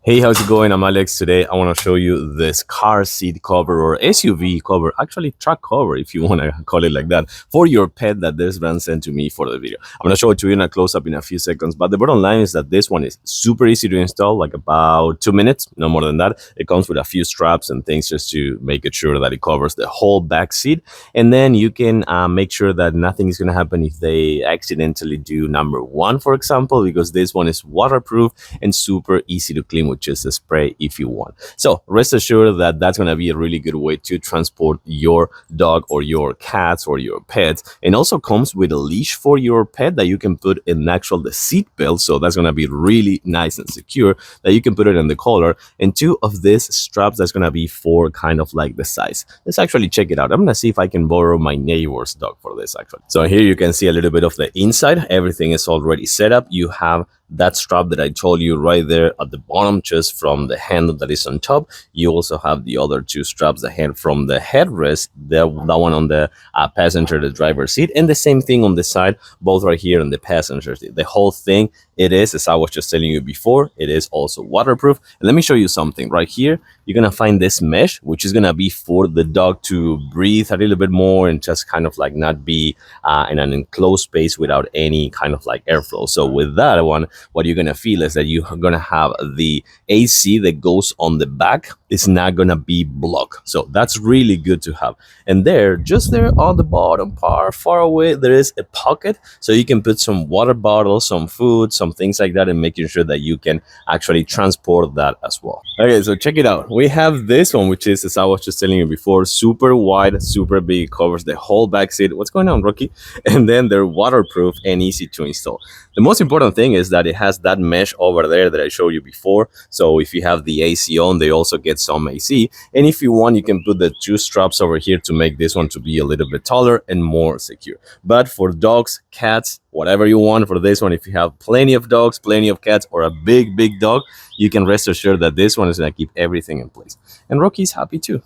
Hey, how's it going? I'm Alex. Today I want to show you this car seat cover or SUV cover, actually truck cover if you want to call it like that, for your pet that this brand sent to me for the video. I'm going to show it to you in a close-up in a few seconds, but the bottom line is that this one is super easy to install, like about 2 minutes, no more than that. It comes with a few straps and things just to make it sure that it covers the whole back seat, and then you can make sure that nothing is going to happen if they accidentally do number one, for example, because this one is waterproof and super easy to clean with just a spray if you want. So rest assured that that's going to be a really good way to transport your dog or your cats or your pets. And also comes with a leash for your pet that you can put in the seat belt. So that's going to be really nice and secure that you can put it in the collar. And two of these straps that's going to be for kind of like the size. Let's actually check it out. I'm going to see if I can borrow my neighbor's dog for this actually. So here you can see a little bit of the inside. Everything is already set up. You have that strap that I told you right there at the bottom, just from the handle that is on top. You also have the other two straps that hang from the headrest, that one on the passenger, the driver's seat, and the same thing on the side, both right here on the passenger seat. The whole thing, it is, as I was just telling you before, it is also waterproof. And let me show you something right here. You're gonna find this mesh, which is gonna be for the dog to breathe a little bit more and just kind of like not be in an enclosed space without any kind of like airflow. So with that one, what you're gonna feel is that you're gonna have the AC that goes on the back. It's not gonna be blocked. So that's really good to have. And there, just there on the bottom part, far away, there is a pocket. So you can put some water bottles, some food, some things like that, and making sure that you can actually transport that as well. Okay, so check it out. We have this one, which is, as I was just telling you before, super wide, super big, covers the whole back seat. What's going on, Rocky? And then they're waterproof and easy to install. The most important thing is that it has that mesh over there that I showed you before. So if you have the AC on, they also get some AC. And if you want, you can put the two straps over here to make this one to be a little bit taller and more secure. But for dogs, cats, whatever you want for this one, if you have plenty of dogs, plenty of cats, or a big dog, you can rest assured that this one is going to keep everything in place. And Rocky's happy too.